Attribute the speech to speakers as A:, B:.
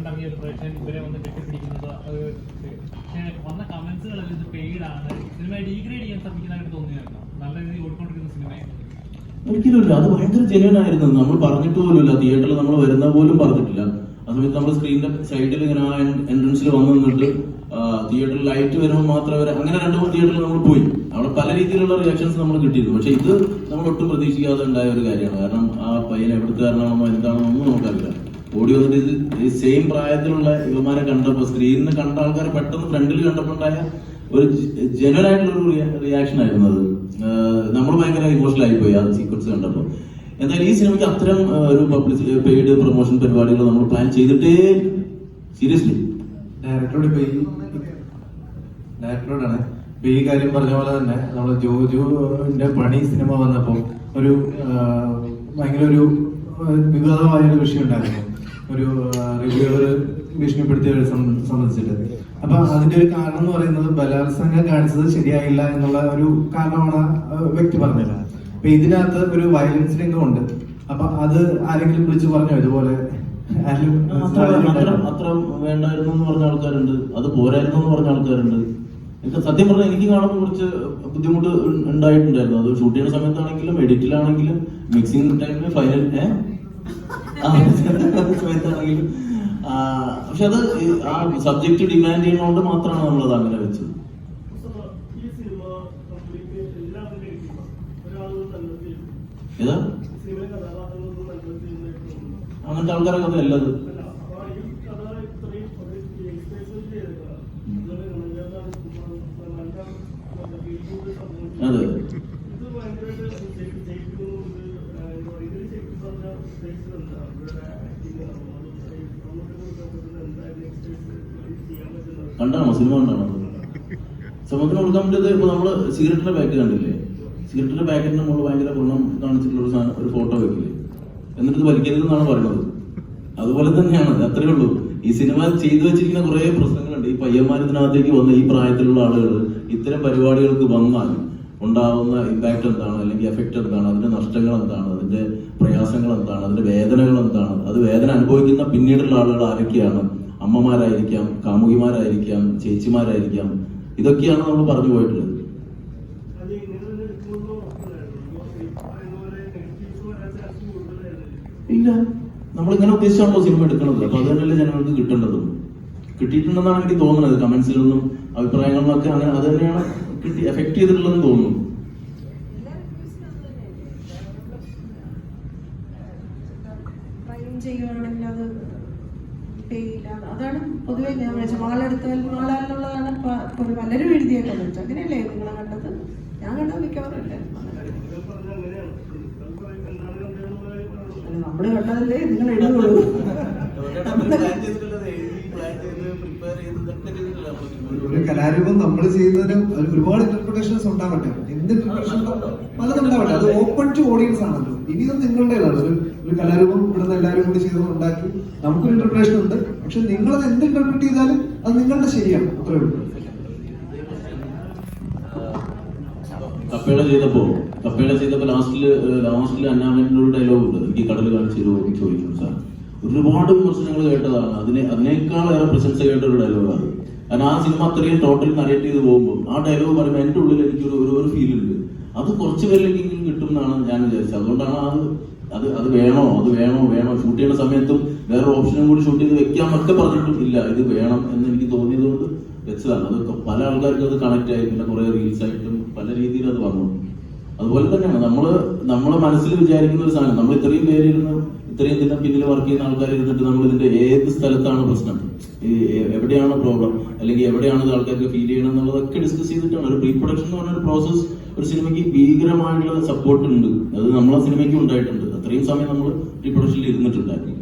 A: ഇവരെ വന്ന് കെട്ടിപ്പിടിക്കുന്നത് പക്ഷേ വന്ന കമന്റ്സുകളെല്ലാം ഇത് പെയ്ഡാണ്, സിനിമയെ ഡീഗ്രേഡ് ചെയ്യാൻ ശ്രമിക്കുന്നതായിട്ട് തോന്നിയായിരുന്നു. നല്ല രീതിയിൽ ഓടിക്കൊണ്ടിരിക്കുന്ന സിനിമയാണ്.
B: ഒരിക്കലുമില്ല, അത് ഭയങ്കര ജെന്യൂൻ ആയിരുന്നു. നമ്മൾ പറഞ്ഞിട്ട് പോലുമില്ല, തിയേറ്ററിൽ നമ്മൾ വരുന്ന പോലും പറഞ്ഞിട്ടില്ല. ആ സമയത്ത് നമ്മൾ സ്ക്രീനിന്റെ സൈഡിൽ ഇങ്ങനെ ആ എൻട്രൻസിൽ വന്നു നിന്നിട്ട് തിയേറ്ററിൽ ലൈറ്റ് വരുമ്പോൾ മാത്രം അങ്ങനെ 2-3 തിയേറ്ററിൽ നമ്മൾ പോയി. അവിടെ പല രീതിയിലുള്ള റിയാക്ഷൻസ് നമ്മൾ കിട്ടിയിരുന്നു. പക്ഷെ ഇത് നമ്മൾ ഒട്ടും പ്രതീക്ഷിക്കാതെ ഉണ്ടായ ഒരു കാര്യമാണ്. കാരണം ആ പയ്യൻ എവിടുത്തുകാരനാണോ എന്താണോ ഒന്നും നമുക്കറിയില്ല. ഓടി വന്നിട്ട് ഇത് സെയിം പ്രായത്തിലുള്ള യുവമാരെ കണ്ടപ്പോൾ, സ്ക്രീനിൽ കണ്ട ആൾക്കാരെ പെട്ടെന്ന് ഫ്രണ്ടിൽ കണ്ടപ്പോൾ ഉണ്ടായ ഒരു ജെന്വൻ ആയിട്ടുള്ള ഒരു റിയാക്ഷൻ ആയിരുന്നു അത്. നമ്മൾ ഭയങ്കര ഇമോഷണൽ ആയിപ്പോയി ആ സീക്വൻസ് കണ്ടപ്പോൾ. എന്തായാലും ഈ സിനിമയ്ക്ക് അത്തരം ഒരു പബ്ലിസിറ്റി പെയ്ഡ് പ്രൊമോഷൻ പരിപാടികൾ നമ്മൾ പ്ലാൻ ചെയ്തിട്ടേ സീരിയസ്ലി.
C: ഡയറക്ടറോടാണ് ഈ കാര്യം പറഞ്ഞ പോലെ തന്നെ നമ്മൾ ജോജുവിന്റെ പണി സിനിമ വന്നപ്പോൾ ഒരു ഭയങ്കര ഒരു വിവാദമായൊരു വിഷയം ഉണ്ടായിരുന്നു. ഒരു റിവ്യൂവർ ഭീഷണിപ്പെടുത്തിയവരെ സംബന്ധിച്ചിട്ട്. അപ്പൊ അതിന്റെ ഒരു കാരണം എന്ന് പറയുന്നത് ബലാത്സംഗം കാണിച്ചത് ശരിയായില്ല എന്നുള്ള ഒരു കാരണമാണ് വ്യക്തി പറഞ്ഞത്. അപ്പൊ ഇതിനകത്ത് ഒരു വയലൻസ് രംഗം ഉണ്ട്. അപ്പൊ അത് ആരെങ്കിലും വിളിച്ചു പറഞ്ഞോ ഇതുപോലെ?
B: അത്ര വേണ്ടായിരുന്നു എന്ന് പറഞ്ഞ ആൾക്കാരുണ്ട്, അത് പോരായിരുന്നു എന്ന് പറഞ്ഞ ആൾക്കാരുണ്ട്. സത്യം പറഞ്ഞാൽ എനിക്ക് കാണുമ്പോൾ കുറച്ച് ബുദ്ധിമുട്ട് ഉണ്ടായിട്ടുണ്ടായിരുന്നു. അത് ഷൂട്ട് ചെയ്യുന്ന സമയത്താണെങ്കിലും എഡിറ്റിലാണെങ്കിലും മിക്സിംഗ് ടൈമിൽ ഫൈനൽ സമയത്താണെങ്കിലും. പക്ഷെ അത് ആ സബ്ജക്ട് ഡിമാൻഡ് ചെയ്യുന്നതുകൊണ്ട് മാത്രമാണ് നമ്മളത് അങ്ങനെ വെച്ചത്. ഏതാ അങ്ങനത്തെ ആൾക്കാരൊക്കെ അത് അല്ലത്. അതെ, കണ്ടാണോ സിനിമ? കണ്ടാണോ? സമൂഹത്തിന് കൊടുക്കാൻ പറ്റിയത് ഇപ്പൊ നമ്മള് സിഗരറ്റിന്റെ പാക്കറ്റ് കണ്ടില്ലേ? സിഗരറ്റിന്റെ പാക്കറ്റിന് നമ്മൾ ഭയങ്കര ഗുണം കാണിച്ചിട്ടുള്ള ഒരു ഫോട്ടോ വെക്കില്ലേ, എന്നിട്ട് വലിക്കരുതെന്നാണ് പറയുന്നത്. അതുപോലെ തന്നെയാണ്, അത്രേ ഉള്ളൂ. ഈ സിനിമ ചെയ്തു വെച്ചിരിക്കുന്ന കുറെ പ്രശ്നങ്ങളുണ്ട്. ഈ പയ്യന്മാർ ഇതിനകത്തേക്ക് വന്ന ഈ പ്രായത്തിലുള്ള ആളുകൾ ഇത്തരം പരിപാടികൾക്ക് വന്നാൽ ഉണ്ടാവുന്ന ഇമ്പാക്ട് എന്താണ്, അല്ലെങ്കിൽ എഫക്ട് എന്താണ്, അതിന്റെ നഷ്ടങ്ങൾ എന്താണ്, അതിന്റെ പ്രയാസങ്ങൾ എന്താണ്, അതിന്റെ വേദനകൾ എന്താണ്, അത് വേദന അനുഭവിക്കുന്ന പിന്നീടുള്ള ആളുകൾ ആരൊക്കെയാണ്? അമ്മമാരായിരിക്കാം, കാമുകിമാരായിരിക്കാം, ചേച്ചിമാരായിരിക്കാം. ഇതൊക്കെയാണ് നമ്മൾ പറഞ്ഞു പോയിട്ടുള്ളത്. ഇല്ല, നമ്മളിങ്ങനെ ഉദ്ദേശിച്ചാണല്ലോ സിനിമ എടുക്കുന്നത്. അപ്പൊ അത് തന്നെയല്ലേ ജനങ്ങൾക്ക് കിട്ടേണ്ടതും. കിട്ടിയിട്ടുണ്ടെന്നാണ് എനിക്ക് തോന്നുന്നത്. കമന്റ്സിലൊന്നും അഭിപ്രായങ്ങളിലൊക്കെ അങ്ങനെ അത് തന്നെയാണ് എഫക്ട് ചെയ്തിട്ടുള്ളതെന്ന് തോന്നുന്നു.
D: ചെയ്യുവാണെങ്കിൽ അത് പേയില്ല. അതാണ് പൊതുവെ ഞാൻ വിളിച്ചത്. മാളെടുത്താൽ മാളാലുള്ളതാണ് പലരും എഴുതിയേക്കുന്നത് വെച്ചാൽ. അങ്ങനെയല്ലേ നിങ്ങളെ കണ്ടത്? ഞാൻ കണ്ടത് മിക്കവാറല്ലേ നമ്മള് കണ്ടതല്ലേ നിങ്ങൾ എഴുതുള്ളൂ.
C: ഒരു കലാരൂപം നമ്മൾ ചെയ്യുന്നതിന് ഒരുപാട് ഇന്റർപ്രിട്ടേഷൻസ് ഉണ്ടാവട്ടെ. എന്ത് ഇന്റർപ്രിട്ടേഷൻ പലതും ഉണ്ടാവട്ടെ. അത് ഓപ്പൺ ടു ഓഡിയൻസ് ആണല്ലോ. ഇനി ഇത് നിങ്ങളുടേതാണ്. ഒരു കലാരൂപം ഇവിടുന്ന് എല്ലാവരും കൂടി ചെയ്ത് ഉണ്ടാക്കി നമുക്കൊരു ഇന്റർപ്രിട്ടേഷൻ ഉണ്ട്. പക്ഷെ നിങ്ങളത് എന്ത് ഇന്റർപ്രിറ്റ് ചെയ്താലും അത് നിങ്ങളുടെ ശരിയാണ്. അത്രേ ഉള്ളൂ.
B: കപ്പേള ചെയ്തപ്പോ ലാസ്റ്റില് അന്നാമേന്റെ ഒരു ഡയലോഗ് ഉണ്ട്, എനിക്ക് കടൽ കാണിച്ചു ചോദിക്കും സാർ. ഒരുപാട് വിമർശനങ്ങൾ കേട്ടതാണ്. അതിനേക്കാളേറെ പ്രശംസ കേട്ട ഒരു ഡയലോഗാണ്. കാരണം ആ സിനിമ അത്രയും ടോട്ടൽ നരേറ്റ് ചെയ്ത് പോകുമ്പോൾ ആ ഡയലോഗ് പറയുമ്പോൾ എന്റെ ഉള്ളിൽ എനിക്ക് ഒരു ഫീൽ ഉണ്ട്. അത് കുറച്ച് പേരിലേക്കെങ്കിലും കിട്ടും എന്നാണ് ഞാൻ വിചാരിച്ചത്. അതുകൊണ്ടാണ് അത് വേണോ ഷൂട്ട് ചെയ്യുന്ന സമയത്തും വേറെ ഓപ്ഷനും കൂടി ഷൂട്ട് ചെയ്ത് വെക്കാമെന്നൊക്കെ പറഞ്ഞിട്ടും ഇല്ല, ഇത് വേണം എന്ന് എനിക്ക് തോന്നിയത് കൊണ്ട് വെച്ചതാണ്. അതൊക്കെ പല ആൾക്കാർക്കും അത് കണക്ട് ആയി. പിന്നെ കുറെ റീൽസ് ആയിട്ടും പല രീതിയിൽ അത് വന്നു. അതുപോലെ തന്നെയാണ് നമ്മളെ മനസ്സിൽ വിചാരിക്കുന്ന ഒരു സാധനം. നമ്മൾ ഇത്രയും പേരിരുന്ന് ഇത്രയും ഇതിന്റെ പിന്നിൽ വർക്ക് ചെയ്യുന്ന ആൾക്കാർ ഇരുന്നിട്ട് നമ്മൾ ഇതിന്റെ ഏത് സ്ഥലത്താണ് പ്രശ്നം, എവിടെയാണ് പ്രോബ്ലം, അല്ലെങ്കിൽ എവിടെയാണ് ഇത് ആൾക്കാർക്ക് ഫീൽ ചെയ്യണം എന്നുള്ളതൊക്കെ ഡിസ്കസ് ചെയ്തിട്ടാണ്. ഒരു പ്രീ പ്രൊഡക്ഷൻ എന്ന് പറഞ്ഞ ഒരു പ്രോസസ് ഒരു സിനിമയ്ക്ക് ഭീകരമായിട്ടുള്ള സപ്പോർട്ട് ഉണ്ട്. അത് നമ്മളെ സിനിമയ്ക്ക് ഉണ്ടായിട്ടുണ്ട്. അത്രയും സമയം നമ്മൾ പ്രീ പ്രൊഡക്ഷനിൽ ഇരുന്നിട്ടുണ്ടായിരുന്നു.